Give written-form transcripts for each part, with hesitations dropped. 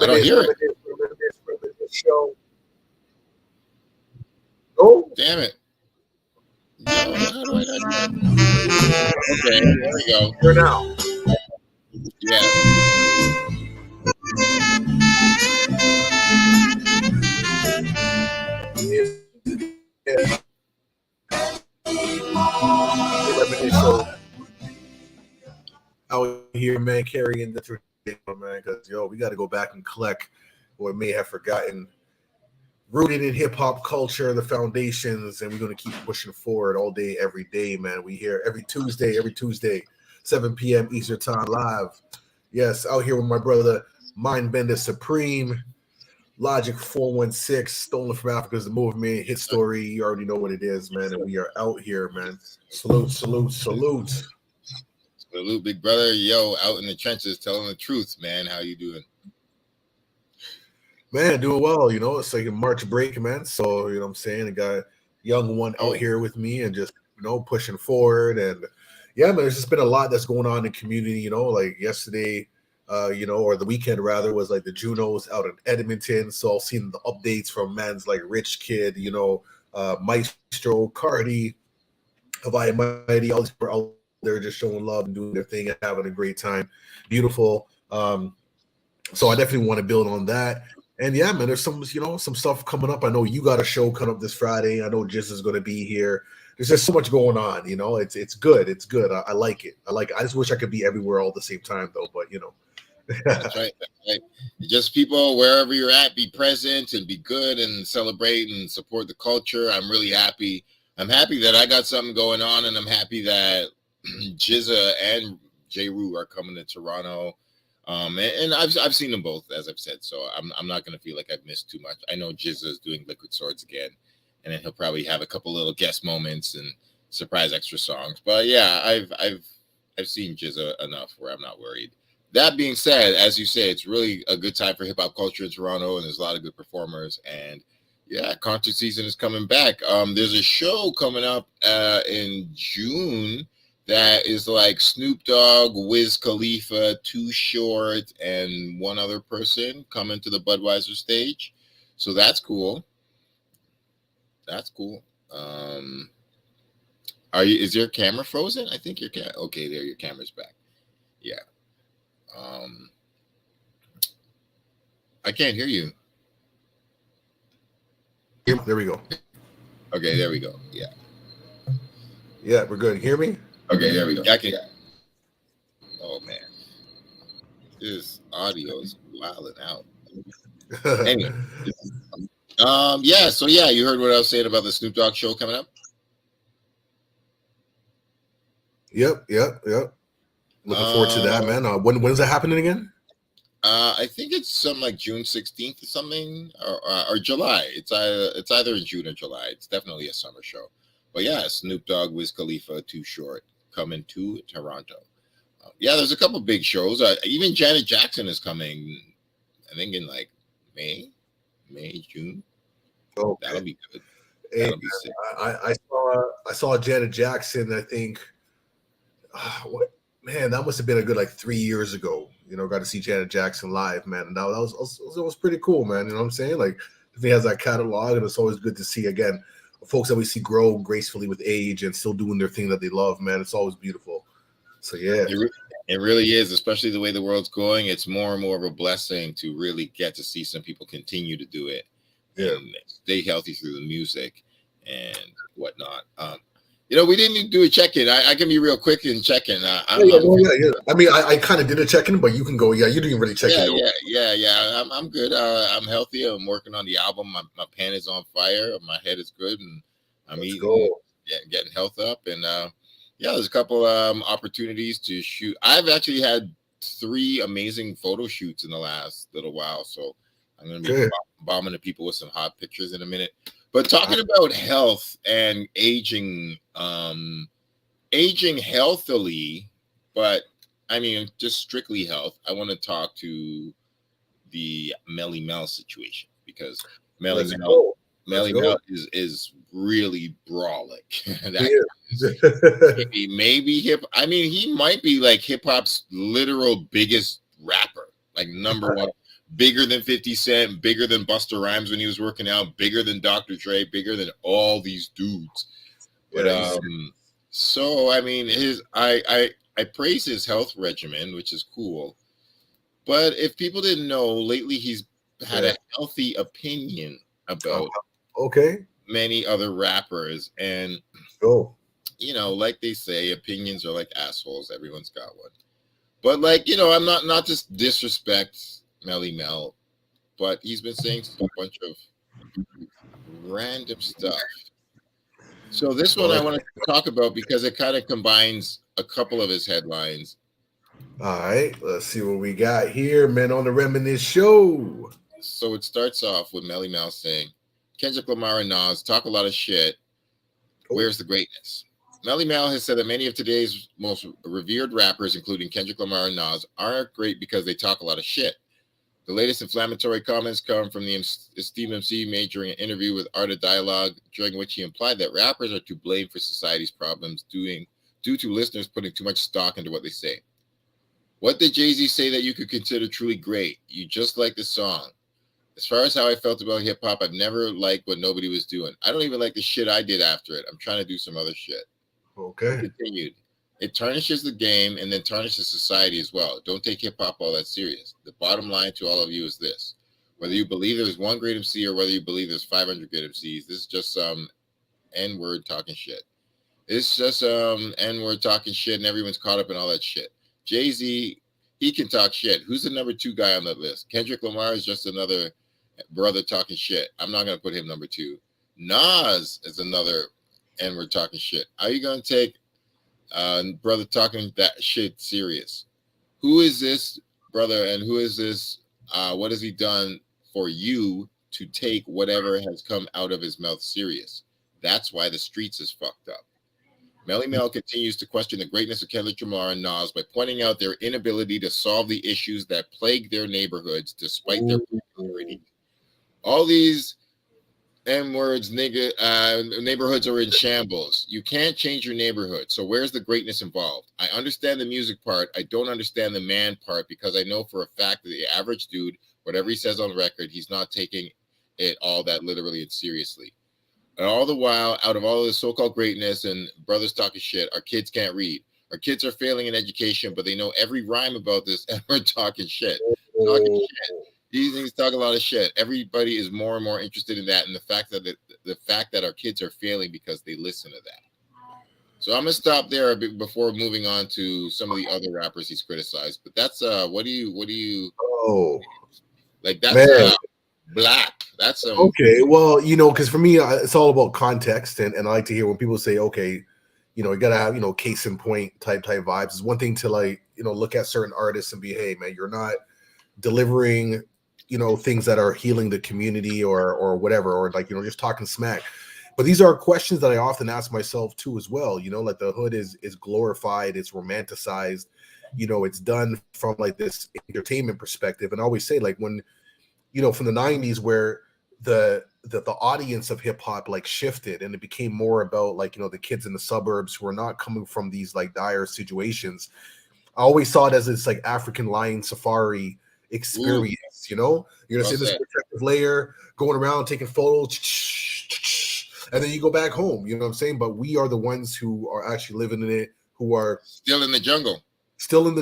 I don't hear it. Reminisce Show. Oh, damn it. No, how do I not? Okay, there we go. here now. Yeah. Yeah. Reminisce Show. Out here, man, carrying the tradition, man, because we got to go back and collect what may have forgotten. Rooted in hip hop culture, the foundations, and we're gonna keep pushing forward all day, every day, man. We here every Tuesday, 7 p.m. Eastern Time live. Yes, out here with my brother Mindbender Supreme, Logik 416, Stolen from Africa is the movement, hit story. You already know what it is, man. And we are out here, man. Salute, salute, salute. Salute, big brother. Yo, out in the trenches, telling the truth, man. How you doing? Man, doing well. It's like a March break, man. So, what I'm saying? I got a young one out here with me and just, pushing forward. And yeah, man, there's just been a lot that's going on in the community, like yesterday, or the weekend rather, was like the Junos out in Edmonton. So I've seen the updates from man's like Rich Kid, Maestro, Cardi, Hawaii Mighty, all these people out there just showing love and doing their thing and having a great time. Beautiful. So I definitely want to build on that. And yeah, man, there's some stuff coming up. I know you got a show coming up this Friday. I know Jizz is going to be here. There's just so much going on. It's good. It's good. I like it. I just wish I could be everywhere all at the same time, though. But That's right. Just people wherever you're at, be present and be good and celebrate and support the culture. I'm really happy. I'm happy that I got something going on, and I'm happy that Jizza and J. Rue are coming to Toronto. And I've seen them both, as I've said, so I'm not going to feel like I've missed too much. I know Jizza is doing Liquid Swords again, and then he'll probably have a couple little guest moments and surprise extra songs. But yeah, I've seen Jizza enough where I'm not worried. That being said, as you say, it's really a good time for hip hop culture in Toronto, and there's a lot of good performers. And yeah, concert season is coming back. There's a show coming up in June that is like Snoop Dogg, Wiz Khalifa, Too Short, and one other person coming to the Budweiser stage. So that's cool. That's cool. Is your camera frozen? I think okay, there, your camera's back. Yeah. I can't hear you. there we go. Okay, there we go. Yeah. Yeah, we're good. Hear me? Okay, there we go. I can. Oh man, this audio is wilding out. Anyway, yeah. So yeah, you heard what I was saying about the Snoop Dogg show coming up. Yep. Looking forward to that, man. When is that happening again? I think it's something like June 16th or something, or July. It's either in June or July. It's definitely a summer show. But yeah, Snoop Dogg, Wiz Khalifa, Too Short coming to Toronto. Yeah, there's a couple big shows. Even Janet Jackson is coming. I think in like May, June. Oh, that'll be good. That'll be sick. I saw Janet Jackson. I think. That must have been a good like 3 years ago. Got to see Janet Jackson live, man. And that was pretty cool, man. You know what I'm saying? Like, he has that catalog, and it's always good to see again folks that we see grow gracefully with age and still doing their thing that they love, man. It's always beautiful. So yeah, it really is, especially the way the world's going. It's more and more of a blessing to really get to see some people continue to do it and stay healthy through the music and whatnot. We didn't do a check-in. I can be real quick in check-in. Yeah. I mean, I kind of did a check-in, but you can go. Yeah, you didn't really check in. Yeah. I'm good. I'm healthy. I'm working on the album. My pen is on fire. My head is good, and I'm eating, getting health up. And there's a couple opportunities to shoot. I've actually had 3 amazing photo shoots in the last little while, so I'm going to be bombing the people with some hot pictures in a minute. But talking about health and aging healthily, but I mean, just strictly health, I want to talk to the Melly Mel situation, because Melly Mel is really brolic. Maybe he might be like hip hop's literal biggest rapper, like number one. bigger than 50 Cent, bigger than Busta Rhymes when he was working out, bigger than Dr. Dre, bigger than all these dudes. But so I mean, I praise his health regimen, which is cool. But if people didn't know, lately he's had a healthy opinion about many other rappers, and you know, like they say, opinions are like assholes. Everyone's got one. But like, you know, I'm not to disrespect Melly Mel, but he's been saying a bunch of random stuff. So this one I want to talk about because it kind of combines a couple of his headlines. All right, let's see what we got here, man, on the Reminisce Show. So it starts off with Melly Mel saying, Kendrick Lamar and Nas talk a lot of shit. Where's the greatness? Melly Mel has said that many of today's most revered rappers, including Kendrick Lamar and Nas, aren't great because they talk a lot of shit. The latest inflammatory comments come from the esteemed MC made during an interview with Art of Dialogue, during which he implied that rappers are to blame for society's problems due to listeners putting too much stock into what they say. What did Jay-Z say that you could consider truly great? You just like the song. As far as how I felt about hip-hop, I've never liked what nobody was doing. I don't even like the shit I did after it. I'm trying to do some other shit. Okay. He continued. It tarnishes the game and then tarnishes society as well. Don't take hip-hop all that serious. The bottom line to all of you is this. Whether you believe there's one great MC or whether you believe there's 500 great MCs, this is just some N-word talking shit. It's just N-word talking shit and everyone's caught up in all that shit. Jay-Z, he can talk shit. Who's the number 2 guy on that list? Kendrick Lamar is just another brother talking shit. I'm not going to put him number 2. Nas is another N-word talking shit. Are you going to take brother talking that shit serious? Who is this brother and who is this? What has he done for you to take whatever has come out of his mouth serious? That's why the streets is fucked up. Melly Mel continues to question the greatness of Kendrick Lamar and Nas by pointing out their inability to solve the issues that plague their neighborhoods despite their popularity. All these N-words, nigga, neighborhoods are in shambles. You can't change your neighborhood. So where's the greatness involved? I understand the music part. I don't understand the man part because I know for a fact that the average dude, whatever he says on record, he's not taking it all that literally and seriously. And all the while, out of all of this so-called greatness and brothers talking shit, our kids can't read. Our kids are failing in education, but they know every rhyme about this and we're talking shit. Talking shit. These things talk a lot of shit. Everybody is more and more interested in that, and the fact that our kids are failing because they listen to that. So I'm gonna stop there before moving on to some of the other rappers he's criticized. But that's what do you? Oh, like that's black. That's okay. Well, you know, because for me, it's all about context, and I like to hear when people say, okay, you know, you gotta have, you know, case in point type vibes. It's one thing to, like, you know, look at certain artists and be, hey man, you're not delivering, you know, things that are healing the community or whatever, or like, you know, just talking smack. But these are questions that I often ask myself too as well. You know, like the hood is glorified, it's romanticized, you know, it's done from like this entertainment perspective. And I always say, like, when, you know, from the 90s where the audience of hip hop like shifted and it became more about, like, you know, the kids in the suburbs who are not coming from these like dire situations. I always saw it as this like African lion safari experience. You know, you're gonna see this protective layer going around taking photos, and then you go back home. You know what I'm saying? But we are the ones who are actually living in it, who are still in the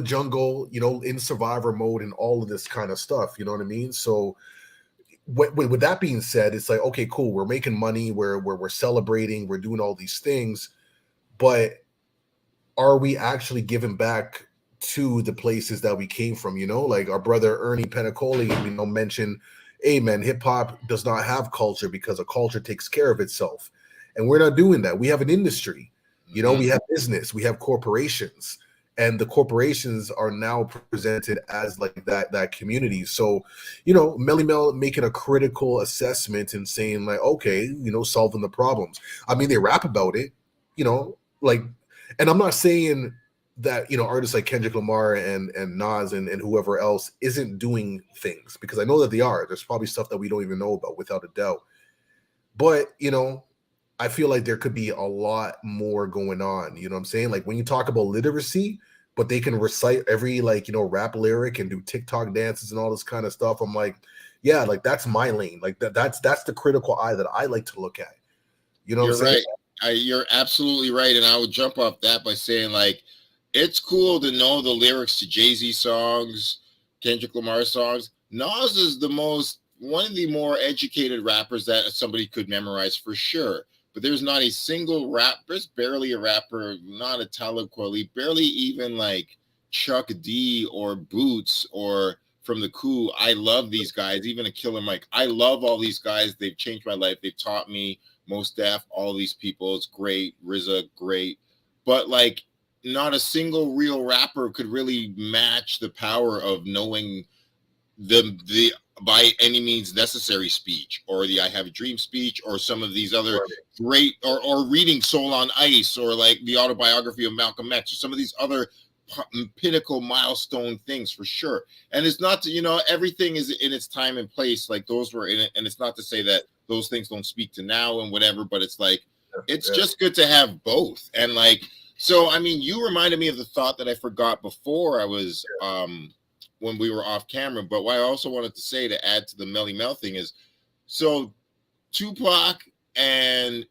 jungle, you know, in survivor mode and all of this kind of stuff. You know what I mean? So with that being said, it's like, okay, cool, we're making money, we're celebrating, we're doing all these things, but are we actually giving back to the places that we came from? You know, like our brother Ernie Penacoli, you know, mentioned, hey man, hip hop does not have culture because a culture takes care of itself. And we're not doing that. We have an industry, you know, we have business, we have corporations, and the corporations are now presented as like that community. So, you know, Melly Mel making a critical assessment and saying like, okay, you know, solving the problems. I mean, they rap about it, you know, like, and I'm not saying that, you know, artists like Kendrick Lamar and Nas and whoever else isn't doing things, because I know that they are. There's probably stuff that we don't even know about, without a doubt. But, you know, I feel like there could be a lot more going on. You know what I'm saying? Like when you talk about literacy, but they can recite every like, you know, rap lyric and do TikTok dances and all this kind of stuff. I'm like, yeah, like that's my lane. Like that's the critical eye that I like to look at. You know what I'm saying? Right. You're absolutely right. And I would jump off that by saying, like, it's cool to know the lyrics to Jay-Z songs, Kendrick Lamar songs. Nas is one of the more educated rappers that somebody could memorize for sure. But there's not a single there's barely a rapper, not a Talib Kweli, barely even like Chuck D or Boots or from the Coup. I love these guys, even a Killer Mike. I love all these guys. They've changed my life. They've taught me. Most Def, all these people. It's great. RZA, great. But like, not a single real rapper could really match the power of knowing the by any means necessary speech, or the I Have a Dream speech, or some of these other great, or reading Soul on Ice, or like the autobiography of Malcolm X, or some of these other pinnacle milestone things for sure. And it's not to, you know, everything is in its time and place. Like those were in it, and it's not to say that those things don't speak to now and whatever, but it's like, it's just good to have both. And like, so I mean, you reminded me of the thought that I forgot before I was when we were off camera. But what I also wanted to say to add to the Melly Mel thing is, so Tupac and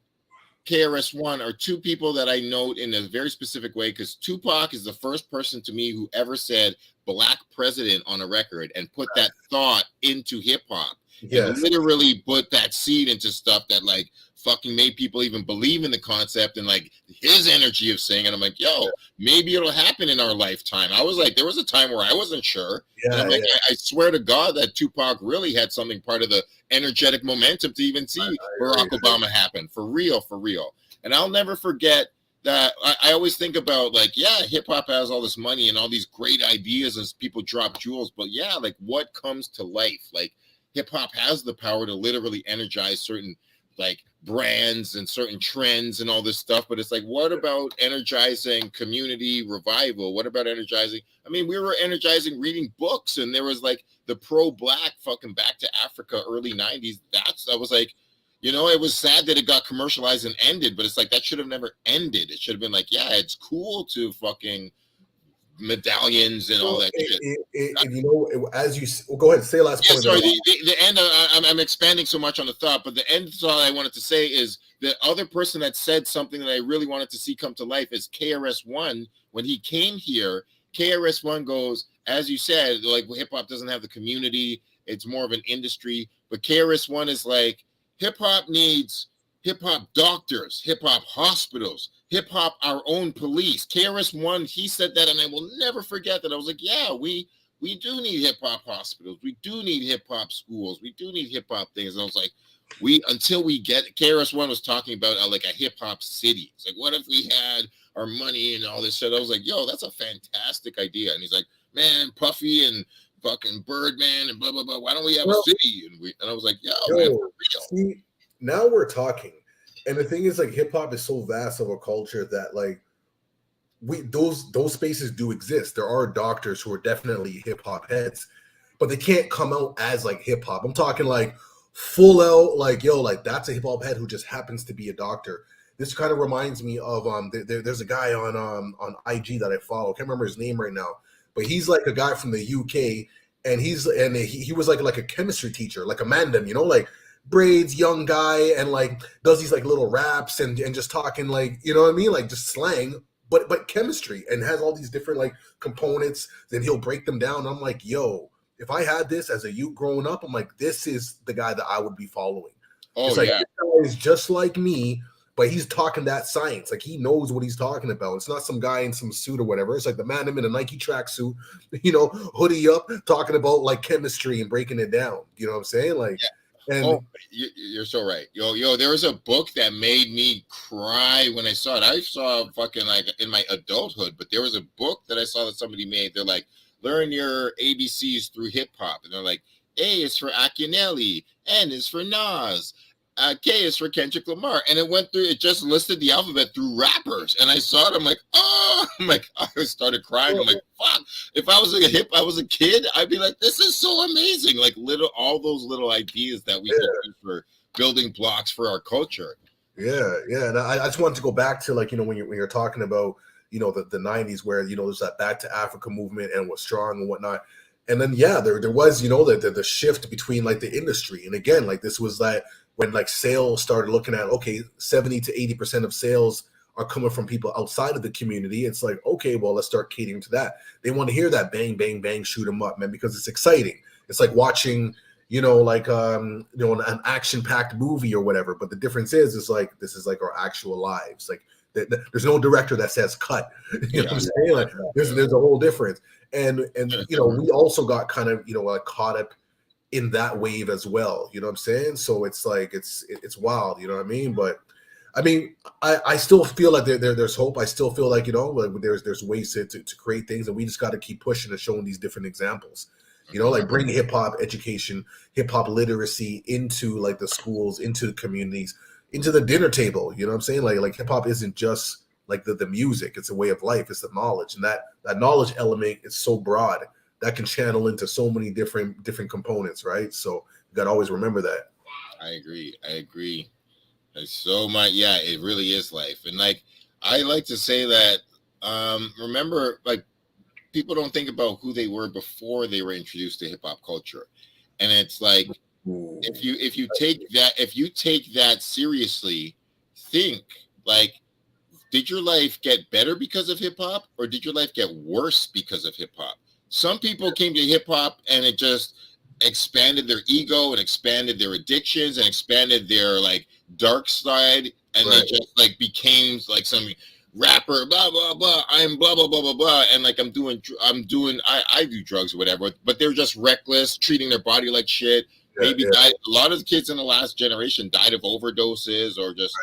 KRS-One are two people that I note in a very specific way, because Tupac is the first person to me who ever said Black President on a record and put that thought into hip hop. And literally put that seed into stuff that like fucking made people even believe in the concept, and like his energy of saying it. I'm like, yo, maybe it'll happen in our lifetime. I was like, there was a time where I wasn't sure. And I'm like, I swear to God that Tupac really had something part of the energetic momentum to even see Barack Obama happen. For real, for real. And I'll never forget that. I always think about like, yeah, hip hop has all this money and all these great ideas as people drop jewels. But yeah, like what comes to life? Like, hip hop has the power to literally energize certain like brands and certain trends and all this stuff. But it's like, what about energizing community revival? What about energizing? I mean, we were energizing reading books, and there was like the pro-Black fucking Back to Africa early 90s. I was like, you know, it was sad that it got commercialized and ended, but it's like that should have never ended. It should have been like, yeah, it's cool to fucking medallions and all that shit. And you know, as you go ahead, say the last point. Sorry, the end. I'm expanding so much on the thought, but the end thought I wanted to say is the other person that said something that I really wanted to see come to life is KRS-One. When he came here, KRS-One goes, as you said, like hip hop doesn't have the community; it's more of an industry. But KRS-One is like, hip hop needs hip hop doctors, hip hop hospitals, hip hop our own police. KRS-One, he said that, and I will never forget that. I was like, yeah, we do need hip hop hospitals, we do need hip hop schools, we do need hip hop things. And I was like, until we get KRS-One was talking about like a hip hop city. It's like, what if we had our money and all this shit? I was like, yo, that's a fantastic idea. And he's like, man, Puffy and fucking Birdman and blah blah blah. Why don't we have a city? And I was like, yo, man, for real. See, now we're talking. And the thing is, like, hip hop is so vast of a culture that like those spaces do exist. There are doctors who are definitely hip hop heads, but they can't come out as like hip hop. I'm talking like full out, like, yo, like that's a hip hop head who just happens to be a doctor. This kind of reminds me of there's a guy on IG that I follow. I can't remember his name right now, but he's like a guy from the UK, and he was like a chemistry teacher, like a Mandem, you know, like braids, young guy, and like does these like little raps and just talking like, you know what I mean, like just slang, but chemistry, and has all these different like components. Then he'll break them down. I'm like, yo, if I had this as a youth growing up, I'm like, this is the guy that I would be following. It's like, this guy is just like me, but he's talking that science. Like, he knows what he's talking about. It's not some guy in some suit or whatever. It's like the man in a Nike tracksuit, you know, hoodie up, talking about like chemistry and breaking it down. You know what I'm saying? Like, and you're so right. Yo, there was a book that made me cry when I saw it. I saw fucking like in my adulthood, but there was a book that I saw that somebody made. They're like, learn your ABCs through hip hop. And they're like, A is for Akinyele, N is for Nas, K is for Kendrick Lamar. And it just listed the alphabet through rappers. And I saw it, I'm like, oh, I started crying. I'm like, fuck. If I was a kid, I'd be like, this is so amazing. Like all those little ideas that we can use for building blocks for our culture. Yeah. And I just wanted to go back to, like, you know, when you're talking about the 90s where, there's that Back to Africa movement and was strong and whatnot. And then, there was, the shift between like the industry. And again, like this was that when like sales started looking at, okay, 70 to 80% of sales are coming from people outside of the community. It's like, okay, well, let's start catering to that. They want to hear that bang, bang, bang, shoot 'em up, man, because it's exciting. It's like watching, an action-packed movie or whatever. But the difference is like, this is like our actual lives. Like there's no director that says cut. You know what I'm saying? Like there's a whole difference. And we also got kind of, like caught up in that wave as well. You know what I'm saying? So it's like, it's wild, you know what I mean? But I mean, I still feel like there's hope. I still feel like, like there's ways to create things, and we just got to keep pushing and showing these different examples. Like bring hip hop education, hip hop literacy into like the schools, into the communities, into the dinner table. You know what I'm saying? Like hip hop isn't just like the music; it's a way of life. It's the knowledge, and that knowledge element is so broad that can channel into so many different components, right? So you got to always remember that. I agree. There's so much. Yeah, it really is life. And like, I like to say that, remember, like, people don't think about who they were before they were introduced to hip hop culture. And it's like, if you take that seriously, think like, did your life get better because of hip hop, or did your life get worse because of hip hop? Some people came to hip hop and it just expanded their ego and expanded their addictions and expanded their like dark side, and they just like became like some rapper, blah blah blah, I'm blah blah blah blah blah, and like I do drugs or whatever, but they're just reckless, treating their body like shit. Maybe died. A lot of the kids in the last generation died of overdoses, or just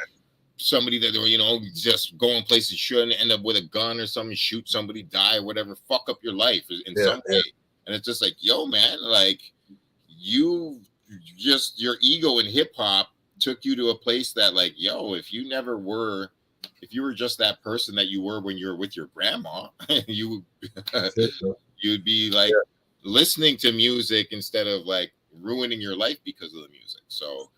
somebody that they were, just going places shouldn't, end up with a gun or something, shoot somebody, die, or whatever, fuck up your life in some way. And it's just like, yo, man, like your ego in hip hop took you to a place that, like, yo, if you were just that person that you were when you were with your grandma, you'd be like listening to music instead of like ruining your life because of the music. So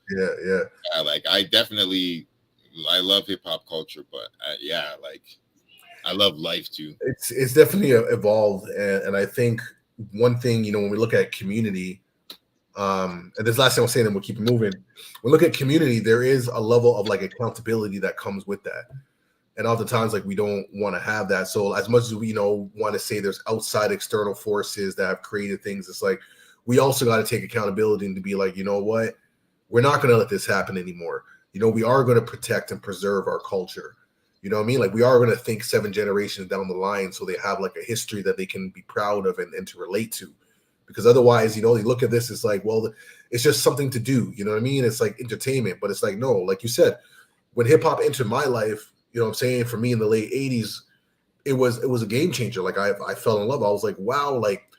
like I love hip hop culture, but like I love life too. It's definitely evolved, and I think one thing, when we look at community, and this last thing I'm saying, and we'll keep moving. When we look at community, there is a level of like accountability that comes with that. And oftentimes, like, we don't want to have that. So as much as we, want to say there's outside external forces that have created things, it's like, we also got to take accountability and to be like, you know what, we're not going to let this happen anymore. We are going to protect and preserve our culture. You know what I mean? Like, we are going to think 7 generations down the line, so they have like a history that they can be proud of and to relate to. Because otherwise, they look at this as like, well, it's just something to do. You know what I mean? It's like entertainment, but it's like, no, like you said, when hip hop entered my life, you know what I'm saying? For me in the late 80s, it was a game changer. Like I fell in love. I was like, wow, like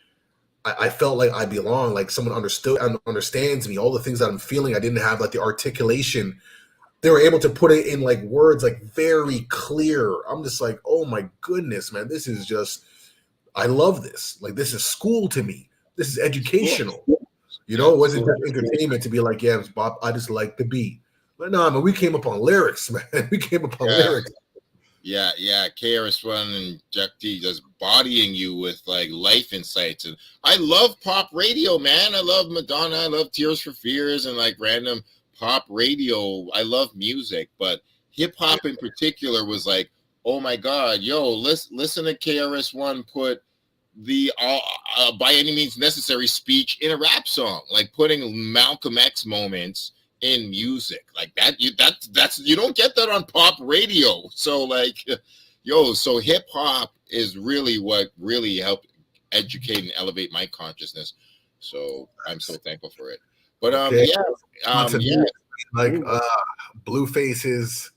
I felt like I belong, like someone understands me, all the things that I'm feeling. I didn't have like the articulation. They were able to put it in like words, like very clear. I'm just like, oh my goodness, man, this is just, I love this. Like, this is school to me. This is educational. It wasn't just entertainment to be like, yeah, Bob, I just like the beat. But no, man, we came up on lyrics, man. We came up on lyrics. Yeah. KRS-One and Jack D just bodying you with like life insights. And I love pop radio, man. I love Madonna. I love Tears for Fears and like random pop radio. I love music, but hip hop in particular was like, oh my God, yo, listen to KRS-One put the by any means necessary speech in a rap song, like putting Malcolm X moments in music like that. That's you don't get that on pop radio. So like, so hip hop is really what really helped educate and elevate my consciousness. So I'm so thankful for it. But like Blueface is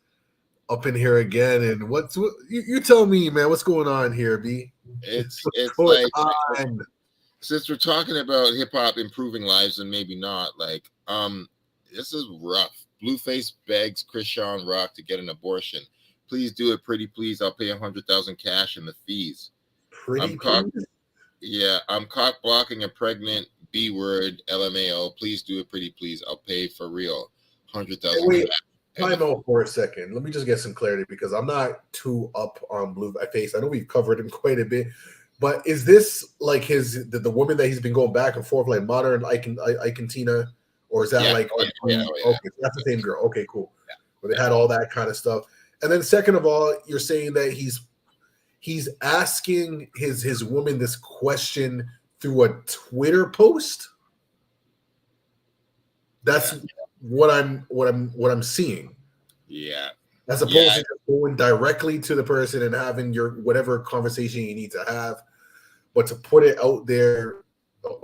up in here again, and what you tell me, man, what's going on here, B? It's like since we're talking about hip hop improving lives and maybe not, like this is rough. Blueface begs Krishan Rock to get an abortion. Please do it, pretty please. I'll pay 100,000 cash and the fees. I'm cock blocking a pregnant B word LMAO. Please do it, pretty please. I'll pay for real. 100,000. And Time out for a second. Let me just get some clarity because I'm not too up on Blueface. I know we've covered him quite a bit, but is this like the woman that he's been going back and forth like modern Icontina, or is that yeah, like oh, yeah, oh, yeah. okay, that's the same girl. Okay, cool. Where they had all that kind of stuff. And then second of all, you're saying that he's asking his woman this question through a Twitter post. That's what I'm seeing. Yeah. As opposed to just going directly to the person and having your whatever conversation you need to have, but to put it out there.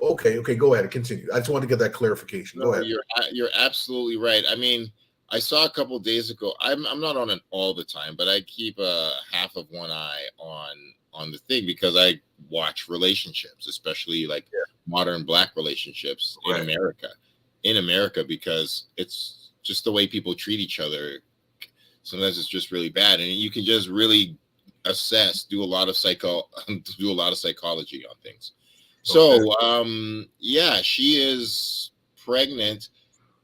Okay, go ahead and continue. I just want to get that clarification. Go No, ahead. you're absolutely right. I mean, I saw a couple days ago. I'm not on it all the time, but I keep a half of one eye on the thing because I watch relationships, especially like modern Black relationships in America, because it's just the way people treat each other. Sometimes it's just really bad, and you can just really do a lot of psychology on things. So, she is pregnant.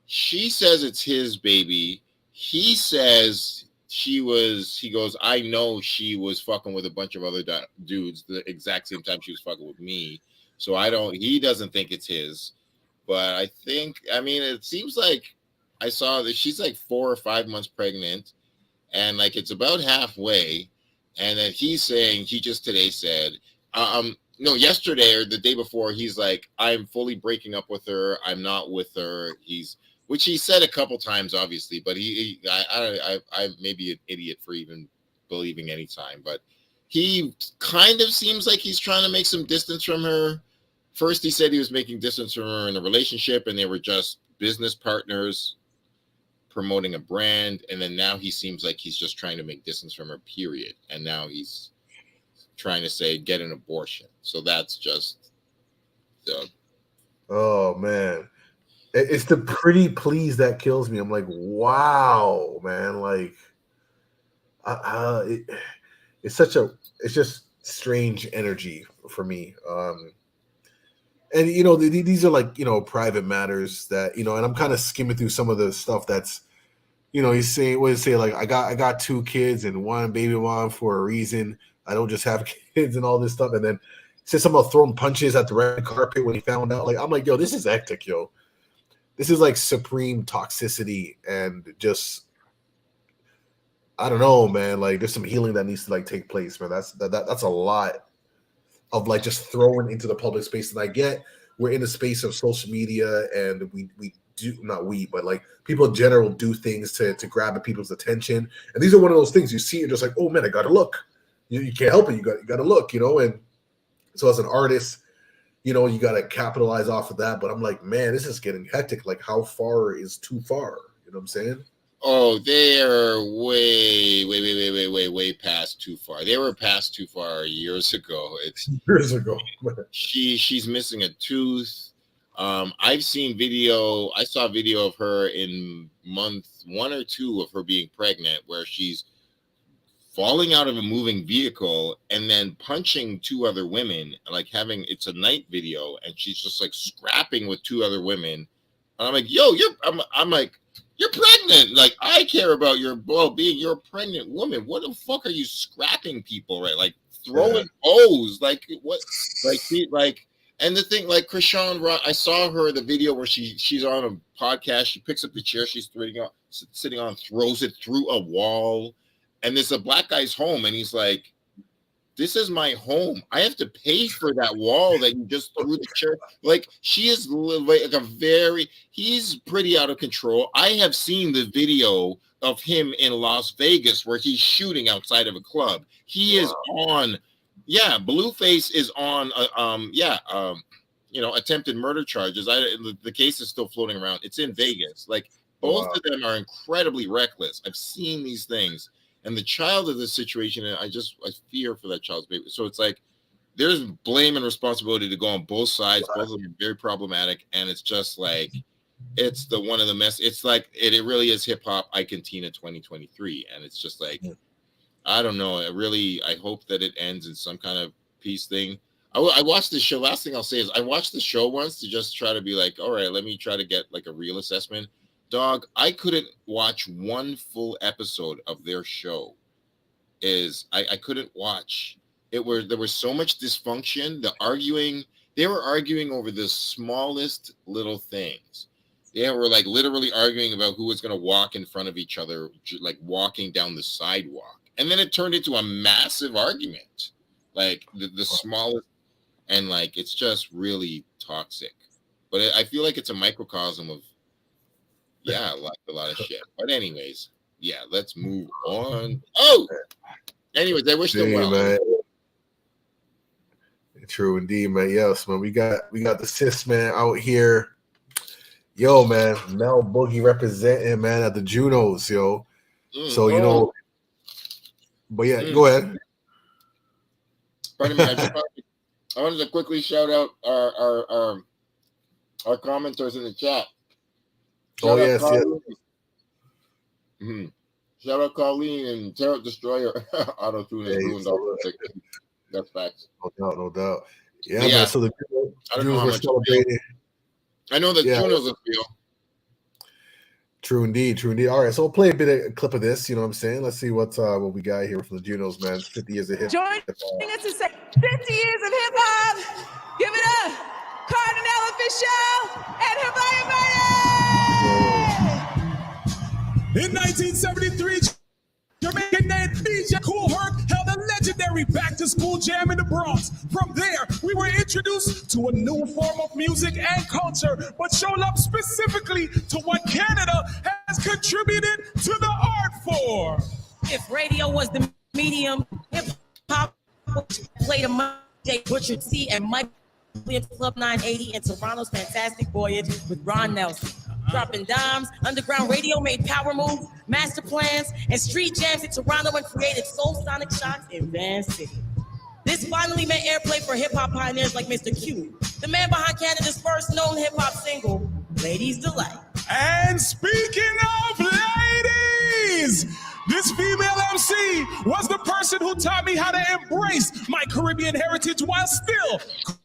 She says it's his baby. He says he goes, I know she was fucking with a bunch of other dudes the exact same time she was fucking with me. So he doesn't think it's his. But I mean, it seems like I saw that she's like 4 or 5 months pregnant, and like it's about halfway. And then he just today said, no, yesterday or the day before, he's like, I'm fully breaking up with her. I'm not with her. Which he said a couple times, obviously, but I may be an idiot for even believing any time, but he kind of seems like he's trying to make some distance from her. First, he said he was making distance from her in a relationship, and they were just business partners promoting a brand, and then now he seems like he's just trying to make distance from her, period. And now he's trying to say get an abortion. So that's just oh man, it's the pretty please that kills me. I'm like, wow, man, like it's just strange energy for me. And these are like private matters that and I'm kind of skimming through some of the stuff that's he's saying like I got 2 kids and one baby mom for a reason. I don't just have kids and all this stuff. And then said something about throwing punches at the red carpet when he found out. Like I'm like, yo, this is hectic, yo. This is like supreme toxicity and just I don't know, man. Like there's some healing that needs to like take place, man. That's a lot of like just throwing into the public space. And I get we're in the space of social media and we do not but like people in general do things to grab people's attention. And these are one of those things you see, you're just like, oh man, I gotta look. You can't help it. You gotta look, and so as an artist, you gotta capitalize off of that. But I'm like, man, this is getting hectic. Like how far is too far? You know what I'm saying? Oh, they are way past too far. They were past too far years ago. It's years ago. She's missing a tooth. I saw video of her in month 1 or 2 of her being pregnant, where she's falling out of a moving vehicle and then punching 2 other women, like it's a night video, and she's just like scrapping with 2 other women. And I'm like, yo, I'm like, you're pregnant. Like, I care about your well-being. You're a pregnant woman. What the fuck are you scrapping people, right? Like throwing O's. Like what? Like and the thing, like Krishan Rock, I saw her the video where she's on a podcast. She picks up the chair she's sitting on, throws it through a wall, and there's a Black guy's home, and he's like, this is my home. I have to pay for that wall that you just threw the chair. Like, she is like he's pretty out of control. I have seen the video of him in Las Vegas where he's shooting outside of a club. He is on, Blueface is on, attempted murder charges. The case is still floating around. It's in Vegas. Like, both of them are incredibly reckless. I've seen these things. And the child of this situation, I fear for that child's baby. So it's like there's blame and responsibility to go on both sides. Both of them are very problematic, and it's just like it's the one of the mess. It's like it really is hip hop Icontina 2023, and it's just like I don't know. I hope that it ends in some kind of peace thing. I watched the show. Last thing I'll say is I watched the show once to just try to be like, all right, let me try to get like a real assessment. dog, I couldn't watch one full episode of their show. I couldn't watch. There was so much dysfunction. They were arguing over the smallest little things. They were like literally arguing about who was going to walk in front of each other, like walking down the sidewalk. And then it turned into a massive argument, like the smallest, and like it's just really toxic. But I feel like it's a microcosm of, a lot of shit. But anyways, let's move on. Oh, anyways, I wish them well. Man. True indeed, man. Yes, man. We got the sis man out here. Yo, man, Mel Boogie representing, man, at the Junos, yo. So you know, but go ahead. Pardon me. I wanted to quickly shout out our commenters in the chat. Shout out Colleen. Mm-hmm. Shout out Colleen and Tarot Destroyer. Auto tune and ruined all the. That's facts. No doubt. Yeah, man. So the Junos were celebrating. I know that Juno's a feel. True indeed. All right, so we'll play a clip of this. You know what I'm saying? Let's see what we got here from the Junos, man. 50 years of hip hop. Joining us to say 50 years of hip hop. Give it up, Cardinal Official and Hermione. In 1973, Jamaican named DJ Kool Herc held a legendary back-to-school jam in the Bronx. From there, we were introduced to a new form of music and culture, but showed up specifically to what Canada has contributed to the art form. If radio was the medium, hip-hop played a Jay Butcher T and Mike Williams Club 980 and Toronto's Fantastic Voyage with Ron Nelson. Dropping dimes, underground radio made power moves, master plans, and street jams in Toronto and created soul sonic shocks in Van City. This finally meant airplay for hip-hop pioneers like Mr. Q, the man behind Canada's first known hip-hop single, Ladies Delight. And speaking of ladies, this female MC was the person who taught me how to embrace my Caribbean heritage while still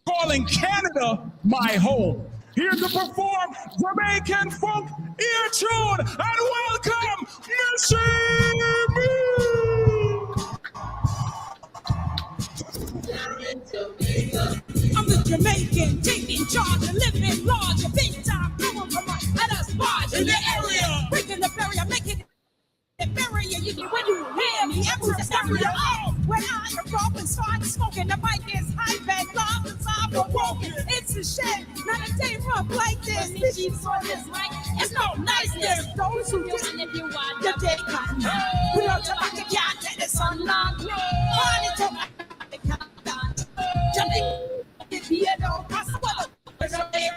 calling Canada my home. Here to perform Jamaican funk ear tune, and welcome Missy B. I'm the Jamaican, taking charge, living large, a big time, doing for my at us large in the area, breaking the barrier, making it barrier. When you hear me, every stereo. Oh, when I am broken, start smoking, the mic is hype and love is all broken. It's a shame, not a day rough like this. Bitches on this mic, it's no niceness. Those who just if you want the day cotton, we don't talk like a cat that is on long. Money to my jumping, if you don't pass well, there's no way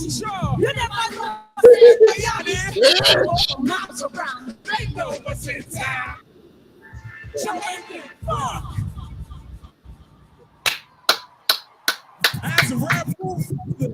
Sure. you never know. Miles around, They know what's in town. Jamaican funk. As rap moves from the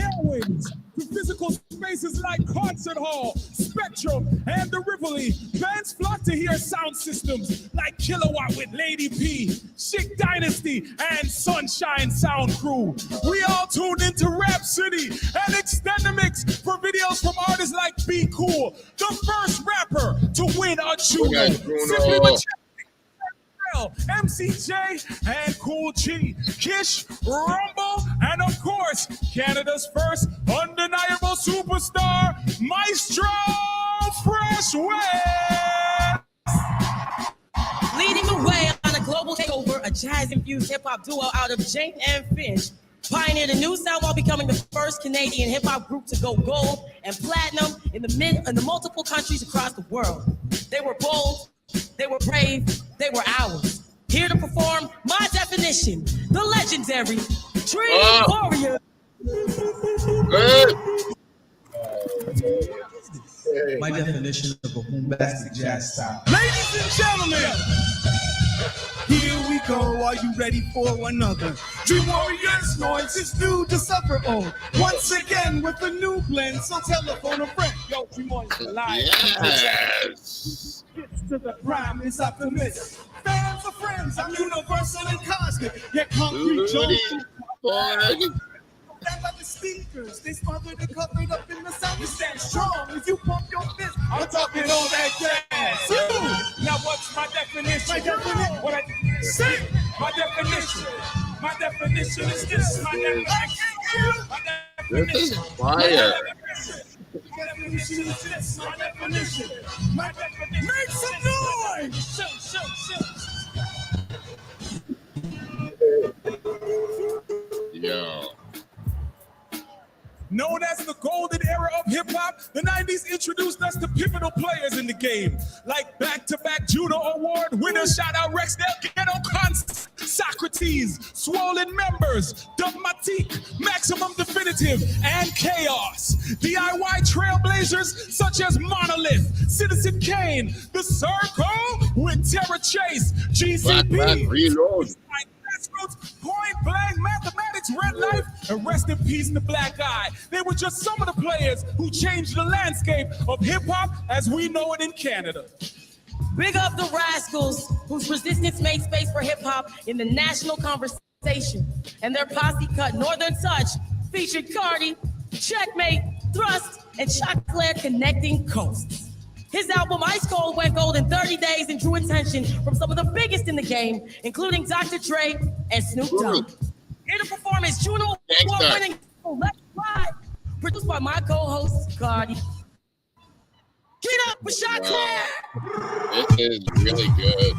airways to physical spaces like Concert Hall, Spectrum, and the Rivoli, fans flock to hear sound systems like Kilowatt with Lady P, Chic Dynasty, and Sunshine Sound Crew. We all tuned into Rap City and extend the mix for videos from artists like Be Cool, the first rapper to win a Juno. Simply with MCJ and Cool G, Kish, Rumble, and of course, Canada's first undeniable superstar, Maestro Fresh West. Leading the way on a global takeover, a jazz-infused hip-hop duo out of Jane and Finch pioneered a new sound while becoming the first Canadian hip-hop group to go gold and platinum in the multiple countries across the world. They were bold, they were brave, they were ours. Here to perform my definition, the legendary Dream Warrior. My definition of a bombastic jazz style. Ladies and gentlemen, Here we go, are you ready for another? Dream Warriors, noise is due to suffer. Oh, once again with a new blend, so telephone a friend. Yo, Dream Warriors alive. Yes. Gets to the prime is optimist. Fans are friends, I'm universal and cosmic. Yet concrete Jones Like the speakers, they smothered and covered up in the sun. You stand strong if you pump your fist. I'm talking all that gas. Now what's my definition? What I say? My definition. My definition is this. My definition. This is fire. My definition is this. My definition. My definition. Make some noise. Yo. Known as the golden era of hip-hop, the 90s introduced us to pivotal players in the game, like back-to-back Juno Award winners, shout out Rex Del Ghetto Const, Socrates, Swollen Members, Dogmatique, Maximum Definitive, and Chaos. DIY trailblazers such as Monolith, Citizen Kane, The Circle with Terra Chase, GCP, Reload. Point Blank, Mathematics, Red Life, and rest in peace the Black Eye. They were just some of the players who changed the landscape of hip-hop as we know it in Canada. Big up the Rascals, whose resistance made space for hip-hop in the national conversation. And their posse cut Northern Touch featured Cardi, Checkmate, Thrust, and Chocolate connecting coasts. His album Ice Cold went gold in 30 days and drew attention from some of the biggest in the game, including Dr. Dre and Snoop Dogg. Here to perform is Juno award-winning Let's Ride, produced by my co-host, Cardi. Get up for Chocolate! This is really good.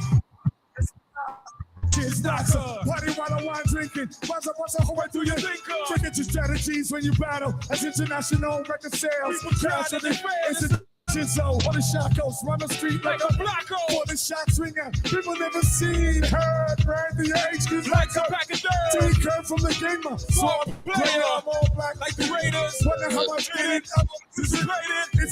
Kids nuts, party while I wine drinking. What's up, how do you think? Check out your strategies when you battle. As international record sales, crash at the fans. So on the shot goes, run the street like a blacko. For the shot swinger, people never seen, heard, read the age. Like a pack of dirt. T-curve from the gamer. So I'm all black like the Raiders. Wonder how much in it. It's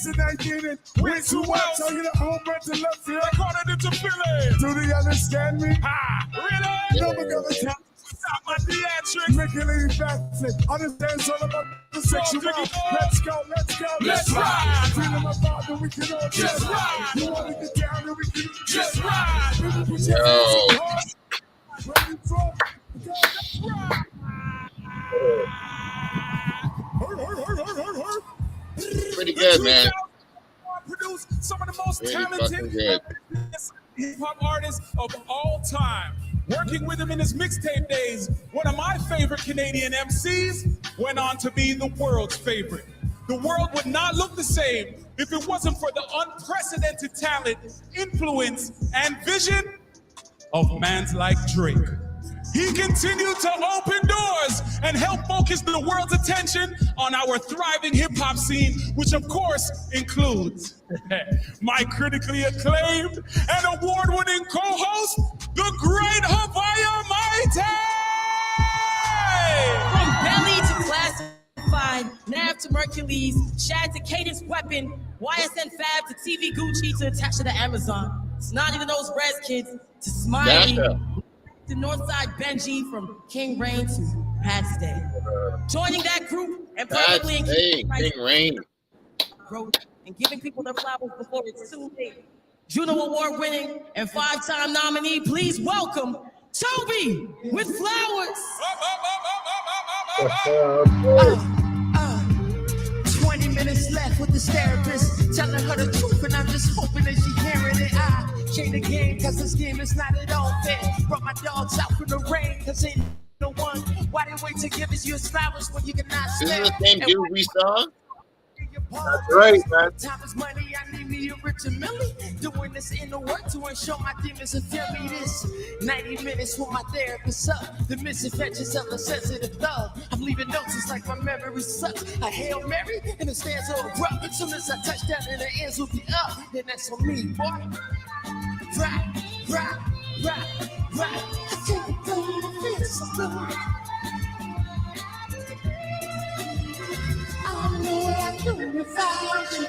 an 8-inning. Win 2 outs. Tell you the home run to left field. I caught it into Philly. Do they understand me? Ha! Really? No, we're gonna tell. Stop my theatrics. Making it facet. Understands all about the sexual. Let's go. Let's ride. Feeling my father, we can all just ride. You want to get down and we can just ride. Pretty good, man. Produce some of the most Really talented hip-hop artists of all time. Working with him in his mixtape days, one of my favorite Canadian MCs went on to be the world's favorite. The world would not look the same if it wasn't for the unprecedented talent, influence, and vision of mans like Drake. He continued to open doors and help focus the world's attention on our thriving hip-hop scene, which of course includes my critically acclaimed and award-winning co-host, the great Havaya Maite! From Belly to Classified, Nav to Mercules, Shad to Cadence Weapon, YSN Fab to TV Gucci to Tasha to Amazon, Snotty to those Rez Kids to Smiley. To Northside Benji from King Rain to Pat's Day. Joining that group and publicly King Rain and giving people their flowers before it's too late. Juno Award winning and 5-time nominee, please welcome Toby with flowers. 20 minutes left with this therapist, telling her the truth, and I'm just hoping that she hearing it. I change the game, cause this game is not at all fair. Brought my dogs out from the rain, cause ain't no one. Why they wait to give us your flowers when you cannot This spare? is the same dude we saw? That's right, man. Time is money, I need me a richer Millie. Doing this in the work to ensure my demons and feel me this. 90 minutes with my therapist up. The misadventures of a sensitive love. I'm leaving notes, it's like my memory sucks. A Hail Mary and the stands are abrupt. As soon as I touch down and the ends will be up. Then that's on me, boy. Rock. I can't believe this. I know I do without you.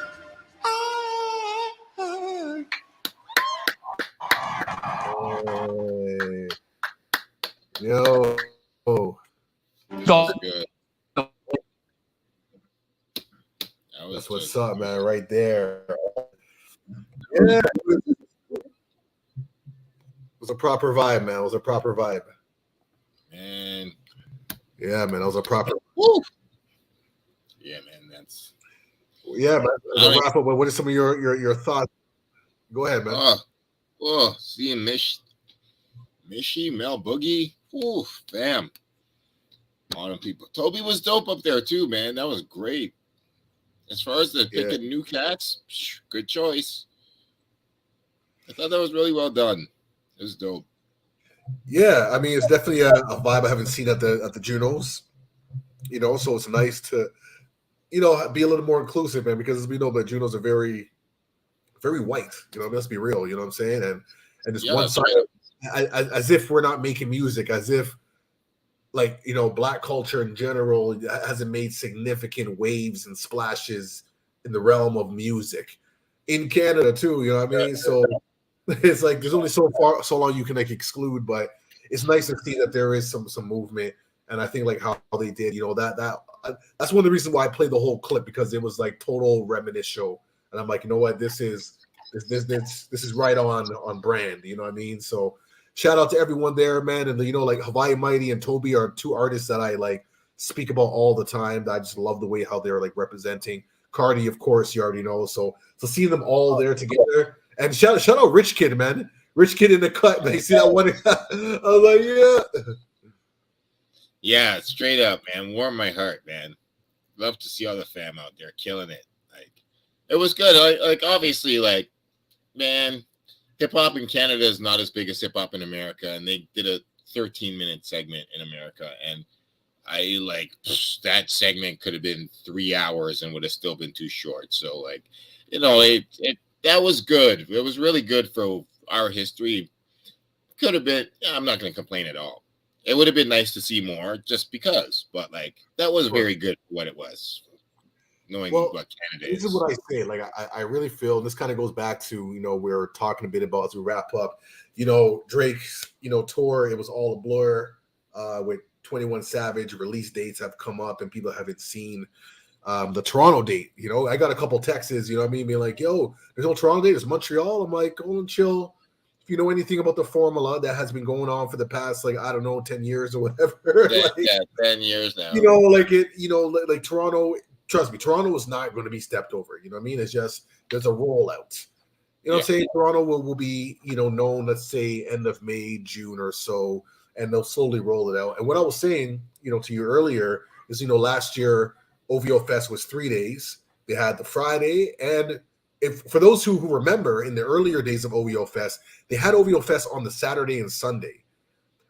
Yo. Good. That's what's up, man, right there. Yeah. It was a proper vibe, man. It was a proper vibe. And Yeah, man, that was a proper. Woo. Yeah, man, that's. Yeah, man. As a wrap up, what are some of your thoughts? Go ahead, man. Seeing Mishi, Mel Boogie, ooh, bam. All them people. Toby was dope up there too, man. That was great. As far as the picking new cats, good choice. I thought that was really well done. It was dope. Yeah, I mean, it's definitely a vibe I haven't seen at the Junos. So it's nice to, be a little more inclusive, man, because as we know, the Junos are very, very white. Let's be real. You know what I'm saying? And this one side, as if we're not making music, as if, like, Black culture in general hasn't made significant waves and splashes in the realm of music in Canada too. You know what I mean? So it's like there's only so long you can like exclude, but it's nice to see that there is some movement. And I think like how they did, that's one of the reasons why I played the whole clip, because it was like total Reminisce Show, and I'm like, you know what, this is right on brand. You know what I mean? So shout out to everyone there, man. And like Hawaii Mighty and Toby are two artists that I like speak about all the time. I just love the way how they're like representing. Cardi, of course, you already know. So seeing them all there together, and shout out Rich Kid, man. Rich Kid in the cut, man. You see that one? I was like, yeah. Yeah, straight up, man. Warmed my heart, man. Love to see all the fam out there killing it. Like, it was good. Like obviously, like, man, hip hop in Canada is not as big as hip hop in America, and they did a 13-minute segment in America, and I like that segment could have been 3 hours and would have still been too short. So like, that was good. It was really good for our history. Could have been. I'm not going to complain at all. It would have been nice to see more, just because. But like, that was very good for what it was. Knowing what Canada is. This is what I say. Like, I really feel this kind of goes back to, we were talking a bit about as we wrap up, Drake's, tour. It was all a blur with 21 Savage. Release dates have come up and people haven't seen the Toronto date. I got a couple texts, being like, yo, there's no Toronto date. It's Montreal. I'm like, go and chill. If you know anything about the formula that has been going on for the past, like, I don't know, 10 years or whatever. Yeah, 10 years now. Like Toronto. Trust me, Toronto is not going to be stepped over. You know what I mean? It's just there's a rollout. You know what I'm saying? Toronto will be, known, let's say, end of May, June or so, and they'll slowly roll it out. And what I was saying, to you earlier is, last year, OVO Fest was 3 days. They had the Friday. And for those who remember, in the earlier days of OVO Fest, they had OVO Fest on the Saturday and Sunday.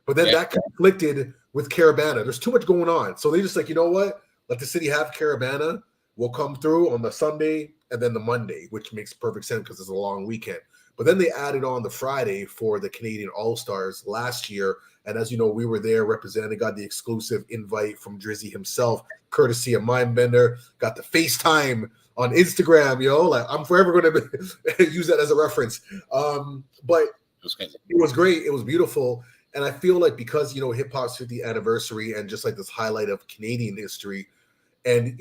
But then that conflicted with Caravana. There's too much going on. So they just like, you know what? Let the city have Caravana. We'll come through on the Sunday and then the Monday, which makes perfect sense because it's a long weekend. But then they added on the Friday for the Canadian All-Stars last year. And as you know, we were there representing, got the exclusive invite from Drizzy himself, courtesy of Mindbender, got the FaceTime on Instagram, like I'm forever going to use that as a reference. But it was great. It was beautiful. And I feel like because, hip hop's 50th anniversary and just like this highlight of Canadian history, and,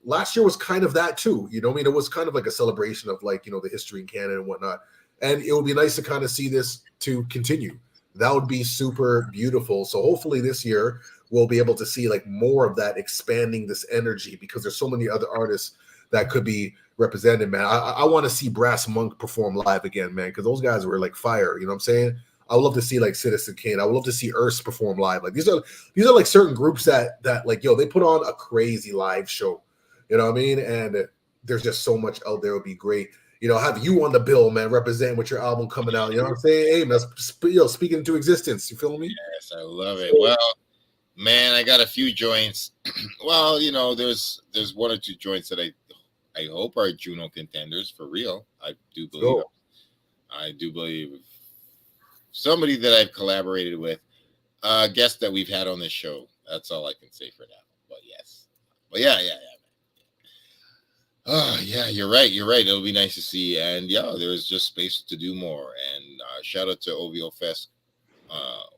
last year was kind of that too, it was kind of like a celebration of like, the history in Canada and whatnot. And it would be nice to kind of see this to continue. That would be super beautiful. So hopefully this year we'll be able to see like more of that, expanding this energy, because there's so many other artists that could be represented, man. I want to see Brass Monk perform live again, man, because those guys were like fire. You know what I'm saying? I would love to see like Citizen Kane. I would love to see Urs perform live. Like these are like certain groups that like, they put on a crazy live show. You know what I mean? And there's just so much out there. It would be great. Have you on the bill, man, represent with your album coming out. You know what I'm saying? Hey, man, speaking into existence. You feel me? Yes, I love it. Well, man, I got a few joints. Well, there's one or two joints that I hope are Juno contenders for real. I do believe somebody that I've collaborated with, a guest that we've had on this show. That's all I can say for now. But yes. But yeah. Oh, yeah, you're right. It'll be nice to see. And yeah, there's just space to do more. And shout out to OVO Fest,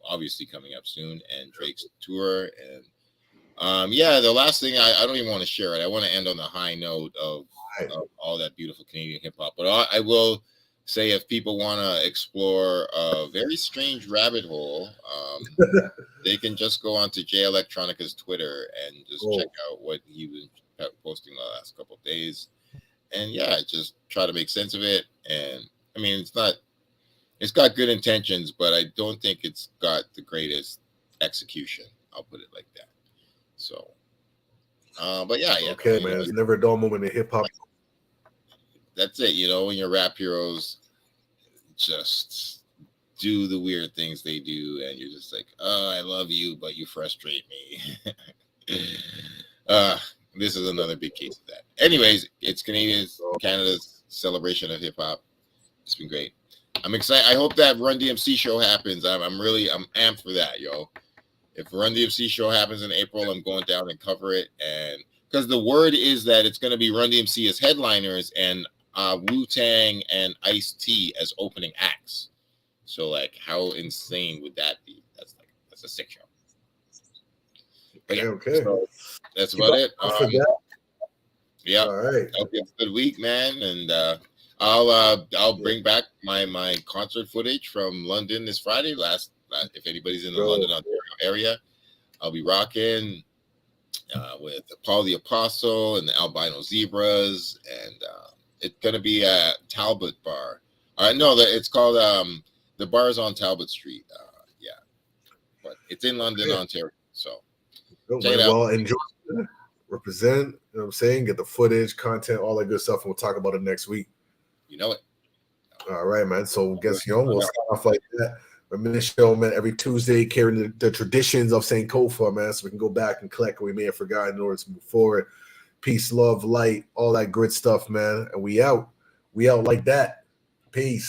obviously coming up soon, and Drake's tour. And the last thing, I don't even want to share it. I want to end on the high note of all that beautiful Canadian hip hop. But I will say if people want to explore a very strange rabbit hole, they can just go onto Jay Electronica's Twitter and just check out what he was posting the last couple of days. And yeah, just try to make sense of it. And I mean, it's got good intentions, but I don't think it's got the greatest execution. I'll put it like that. So, but yeah. Okay, man. It's never a dull moment in hip hop. That's it. You know, when your rap heroes just do the weird things they do, and you're just like, oh, I love you, but you frustrate me. This is another big case of that. Anyways, it's Canada's celebration of hip hop. It's been great. I'm excited. I hope that Run DMC show happens. I'm amped for that, yo. If Run DMC show happens in April, I'm going down and cover it. And because the word is that it's going to be Run DMC as headliners and Wu-Tang and Ice-T as opening acts. So, like, how insane would that be? That's a sick show. But yeah, okay. So that's about it. Yeah. All right. Hope you have a good week, man. And I'll bring back my concert footage from London this Friday. If anybody's in the London, Ontario area, I'll be rocking with Paul the Apostle and the Albino Zebras, and it's gonna be at Talbot Bar. It's called the bar is on Talbot Street. But it's in London, Ontario. So check it out. Well, enjoy, represent. You know what I'm saying? Get the footage, content, all that good stuff, and we'll talk about it next week. You know it. All right, man. So guess we'll start off like that. Reminisce Show, man, every Tuesday, carrying the traditions of Sankofa, man, so we can go back and collect what we may have forgotten in order to move forward. Peace, love, light, all that good stuff, man. And we out like that. Peace.